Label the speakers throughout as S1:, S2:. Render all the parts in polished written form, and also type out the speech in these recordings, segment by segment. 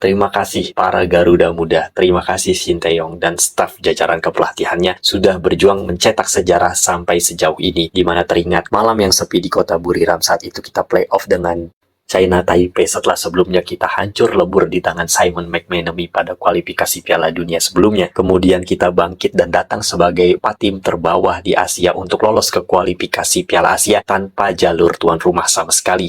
S1: Terima kasih para Garuda Muda, terima kasih Sinteyong dan staf jajaran kepelatihannya sudah berjuang mencetak sejarah sampai sejauh ini. Dimana teringat malam yang sepi di kota Buriram saat itu kita playoff dengan China Taipei setelah sebelumnya kita hancur lebur di tangan Simon McManamy pada kualifikasi Piala Dunia sebelumnya. Kemudian kita bangkit dan datang sebagai 4 tim terbawah di Asia untuk lolos ke kualifikasi Piala Asia tanpa jalur tuan rumah sama sekali.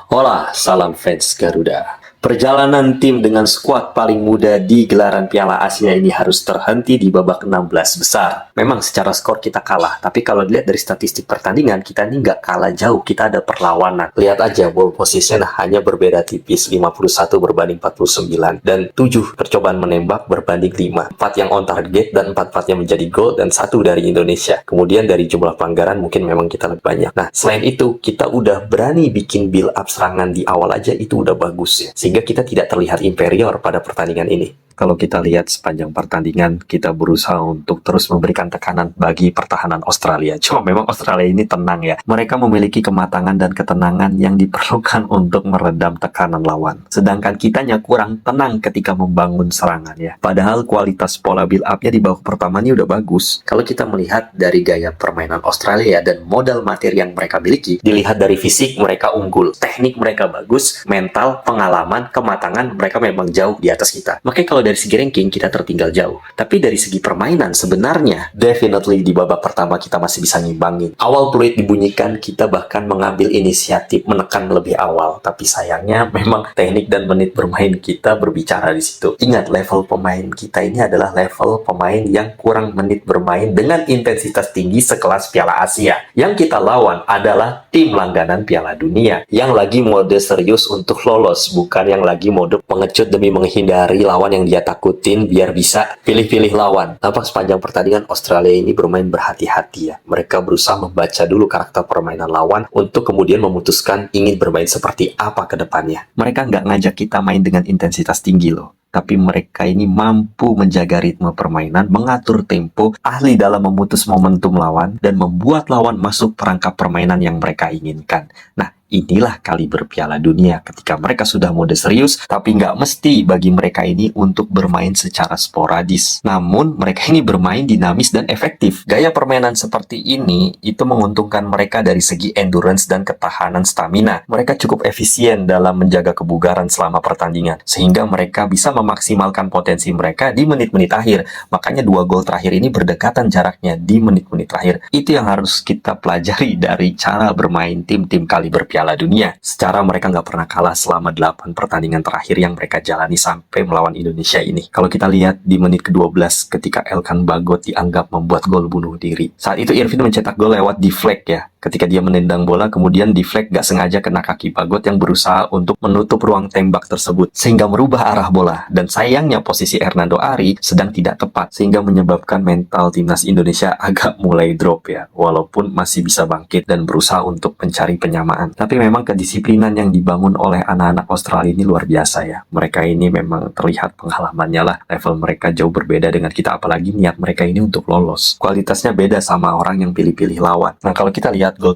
S1: Hola, salam fans Garuda. Perjalanan tim dengan skuad paling muda di gelaran Piala Asia ini harus terhenti di babak 16 besar. Memang secara skor kita kalah, tapi kalau dilihat dari statistik pertandingan, kita ini nggak kalah jauh, kita ada perlawanan. Lihat aja, ball position hanya berbeda tipis, 51 berbanding 49, dan 7 percobaan menembak berbanding 5. 4 yang on target, dan 4-4-nya menjadi gol, dan 1 dari Indonesia. Kemudian dari jumlah pelanggaran, mungkin memang kita lebih banyak. Nah, selain itu, kita udah berani bikin build up serangan di awal aja, itu udah bagus ya. Sehingga kita tidak terlihat inferior pada pertandingan ini. Kalau kita lihat sepanjang pertandingan, kita berusaha untuk terus memberikan tekanan bagi pertahanan Australia. Cuma memang Australia ini tenang ya. Mereka memiliki kematangan dan ketenangan yang diperlukan untuk meredam tekanan lawan. Sedangkan kitanya kurang tenang ketika membangun serangan ya. Padahal kualitas pola build up-nya di babak pertama ini udah bagus. Kalau kita melihat dari gaya permainan Australia dan modal materi yang mereka miliki, dilihat dari fisik mereka unggul, teknik mereka bagus, mental, pengalaman, kematangan mereka memang jauh di atas kita. Makanya kalau dari segi ranking kita tertinggal jauh. Tapi dari segi permainan sebenarnya definitely di babak pertama kita masih bisa ngimbangin. Awal peluit dibunyikan, kita bahkan mengambil inisiatif menekan lebih awal. Tapi sayangnya memang teknik dan menit bermain kita berbicara di situ. Ingat, level pemain kita ini adalah level pemain yang kurang menit bermain dengan intensitas tinggi sekelas Piala Asia. Yang kita lawan adalah tim langganan Piala Dunia yang lagi mode serius untuk lolos, bukan yang lagi mode pengecut demi menghindari lawan yang dia takutin biar bisa pilih-pilih lawan. Tampak sepanjang pertandingan Australia ini bermain berhati-hati ya. Mereka berusaha membaca dulu karakter permainan lawan untuk kemudian memutuskan ingin bermain seperti apa ke depannya. Mereka nggak ngajak kita main dengan intensitas tinggi loh. Tapi mereka ini mampu menjaga ritme permainan, mengatur tempo, ahli dalam memutus momentum lawan, dan membuat lawan masuk perangkap permainan yang mereka inginkan. Nah, inilah kaliber Piala Dunia ketika mereka sudah mode serius, tapi nggak mesti bagi mereka ini untuk bermain secara sporadis. Namun, mereka ini bermain dinamis dan efektif. Gaya permainan seperti ini itu menguntungkan mereka dari segi endurance dan ketahanan stamina. Mereka cukup efisien dalam menjaga kebugaran selama pertandingan, sehingga mereka bisa memaksimalkan potensi mereka di menit-menit akhir. Makanya 2 gol terakhir ini berdekatan jaraknya di menit-menit terakhir. Itu yang harus kita pelajari dari cara bermain tim-tim kaliber Piala Dunia. Secara mereka nggak pernah kalah selama 8 pertandingan terakhir yang mereka jalani sampai melawan Indonesia ini. Kalau kita lihat di menit ke-12 ketika Elkan Bagot dianggap membuat gol bunuh diri. Saat itu Irvin mencetak gol lewat deflect ya. Ketika dia menendang bola, kemudian deflect gak sengaja kena kaki Bagot yang berusaha untuk menutup ruang tembak tersebut, sehingga merubah arah bola. Dan sayangnya posisi Hernando Ari sedang tidak tepat, sehingga menyebabkan mental timnas Indonesia agak mulai drop ya, walaupun masih bisa bangkit dan berusaha untuk mencari penyamaan. Tapi memang kedisiplinan yang dibangun oleh anak-anak Australia ini luar biasa ya. Mereka ini memang terlihat pengalamannya lah, level mereka jauh berbeda dengan kita, apalagi niat mereka ini untuk lolos. Kualitasnya beda sama orang yang pilih-pilih lawan. Nah, kalau kita lihat gol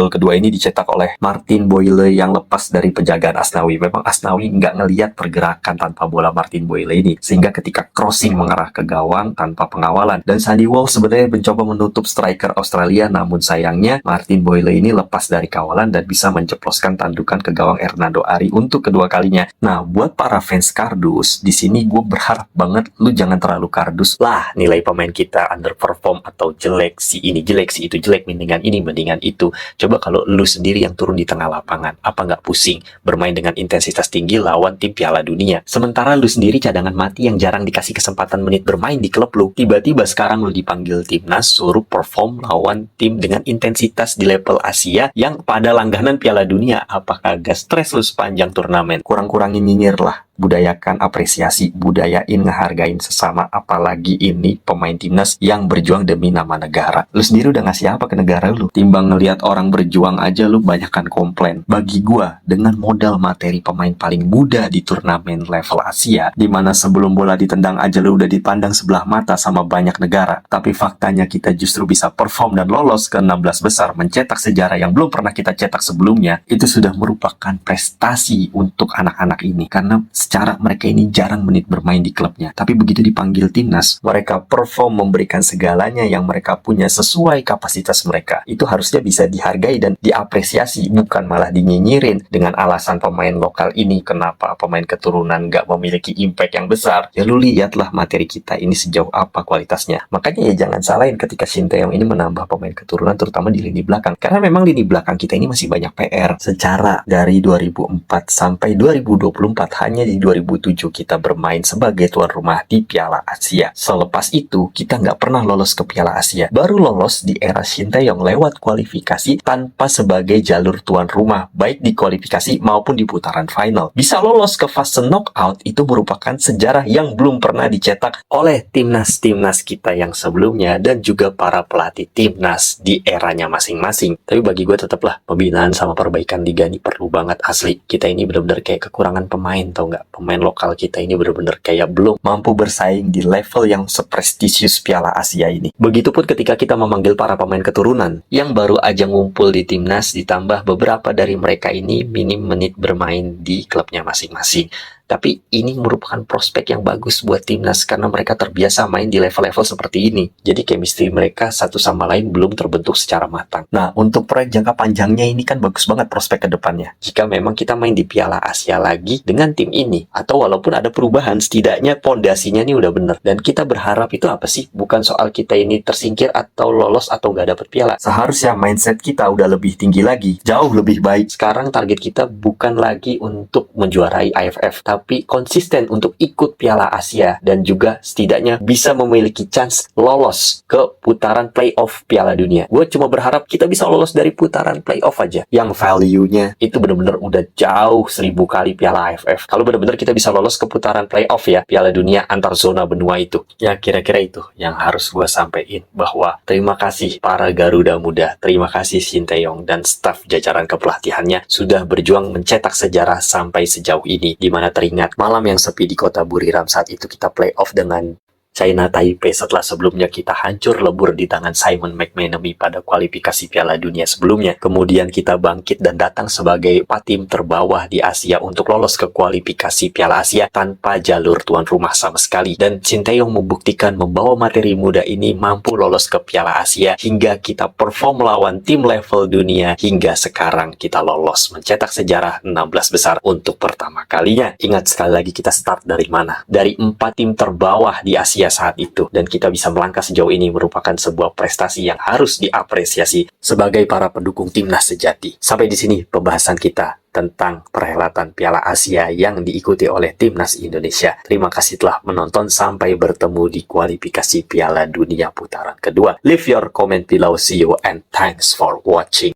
S1: kedua ini dicetak oleh Martin Boyle yang lepas dari penjagaan Asnawi. Memang Asnawi nggak ngelihat pergerakan tanpa bola Martin Boyle ini, sehingga ketika crossing mengarah ke gawang tanpa pengawalan. Dan Sandy Walsh sebenarnya mencoba menutup striker Australia, namun sayangnya Martin Boyle ini lepas dari kawalan dan bisa menceploskan tandukan ke gawang Hernando Ari untuk kedua kalinya. Nah, buat para fans kardus, di sini gue berharap banget lu jangan terlalu kardus lah nilai pemain kita underperform atau jelek, si ini jelek, si itu jelek, mendingan ini, mendingan itu. Coba kalau lu sendiri yang turun di tengah lapangan, apa nggak pusing bermain dengan intensitas tinggi lawan tim Piala Dunia? Sementara lu sendiri cadangan mati yang jarang dikasih kesempatan menit bermain di klub lu, tiba-tiba sekarang lu dipanggil timnas suruh perform lawan tim dengan intensitas di level Asia yang pada langganan Piala Dunia. Apakah gak stres lu sepanjang turnamen? Kurang-kurangin nyinyir lah. budayakan apresiasi, budayain ngehargain sesama, apalagi ini pemain timnas yang berjuang demi nama negara. Lu sendiri udah ngasih apa ke negara lu? Timbang ngelihat orang berjuang aja lu banyakkan komplain. Bagi gua, dengan modal materi pemain paling muda di turnamen level Asia, dimana sebelum bola ditendang aja lu udah dipandang sebelah mata sama banyak negara, tapi faktanya kita justru bisa perform dan lolos ke 16 besar, mencetak sejarah yang belum pernah kita cetak sebelumnya, itu sudah merupakan prestasi untuk anak-anak ini, karena secara mereka ini jarang menit bermain di klubnya, tapi begitu dipanggil timnas, mereka perform, memberikan segalanya yang mereka punya sesuai kapasitas mereka. Itu harusnya bisa dihargai dan diapresiasi, bukan malah dinyinyirin dengan alasan pemain lokal ini kenapa pemain keturunan nggak memiliki impact yang besar. Ya lu lihatlah materi kita ini sejauh apa kualitasnya. Makanya ya jangan salahin ketika Shin Tae-yong ini menambah pemain keturunan terutama di lini belakang, karena memang lini belakang kita ini masih banyak PR. Secara dari 2004 sampai 2024 hanya di 2007 kita bermain sebagai tuan rumah di Piala Asia. Selepas itu, kita nggak pernah lolos ke Piala Asia. Baru lolos di era Shin Tae-yong lewat kualifikasi tanpa sebagai jalur tuan rumah, baik di kualifikasi maupun di putaran final. Bisa lolos ke fase knockout itu merupakan sejarah yang belum pernah dicetak oleh timnas-timnas kita yang sebelumnya dan juga para pelatih timnas di eranya masing-masing. Tapi bagi gue tetaplah pembinaan sama perbaikan liga ini perlu banget asli. Kita ini benar-benar kayak kekurangan pemain, tau nggak? Pemain lokal kita ini benar-benar kayak belum mampu bersaing di level yang seprestisius Piala Asia ini. Begitupun ketika kita memanggil para pemain keturunan yang baru aja ngumpul di timnas, ditambah beberapa dari mereka ini minim menit bermain di klubnya masing-masing. Tapi ini merupakan prospek yang bagus buat timnas karena mereka terbiasa main di level-level seperti ini. Jadi chemistry mereka satu sama lain belum terbentuk secara matang. Nah, untuk proyek jangka panjangnya ini kan bagus banget prospek ke depannya. Jika memang kita main di Piala Asia lagi dengan tim ini, atau walaupun ada perubahan, setidaknya pondasinya ini udah bener. Dan kita berharap itu apa sih? Bukan soal kita ini tersingkir atau lolos atau nggak dapet piala. Seharusnya mindset kita udah lebih tinggi lagi, jauh lebih baik. Sekarang target kita bukan lagi untuk menjuarai AFF, tapi konsisten untuk ikut Piala Asia dan juga setidaknya bisa memiliki chance lolos ke putaran playoff Piala Dunia. Gue cuma berharap kita bisa lolos dari putaran playoff aja, yang value-nya itu benar-benar udah jauh 1000 kali Piala AFF. Kalau benar-benar kita bisa lolos ke putaran playoff ya, Piala Dunia antar zona benua itu. Ya kira-kira itu yang harus gue sampaikan, bahwa terima kasih para Garuda Muda, terima kasih Shin Tae-yong dan staf jajaran kepelatihannya sudah berjuang mencetak sejarah sampai sejauh ini, di mana teringat malam yang sepi di kota Buriram saat itu kita playoff dengan China Taipei setelah sebelumnya kita hancur lebur di tangan Simon McManamy pada kualifikasi Piala Dunia sebelumnya. Kemudian kita bangkit dan datang sebagai tim terbawah di Asia untuk lolos ke kualifikasi Piala Asia tanpa jalur tuan rumah sama sekali. Dan Shin Tae-yong membuktikan membawa materi muda ini mampu lolos ke Piala Asia hingga kita perform lawan tim level dunia hingga sekarang kita lolos mencetak sejarah 16 besar untuk pertama kalinya. Ingat sekali lagi kita start dari mana? Dari 4 tim terbawah di Asia saat itu, dan kita bisa melangkah sejauh ini merupakan sebuah prestasi yang harus diapresiasi sebagai para pendukung timnas sejati. Sampai di sini pembahasan kita tentang perhelatan Piala Asia yang diikuti oleh timnas Indonesia. Terima kasih telah menonton, sampai bertemu di kualifikasi Piala Dunia putaran kedua. Leave your comment below, see you and thanks for watching.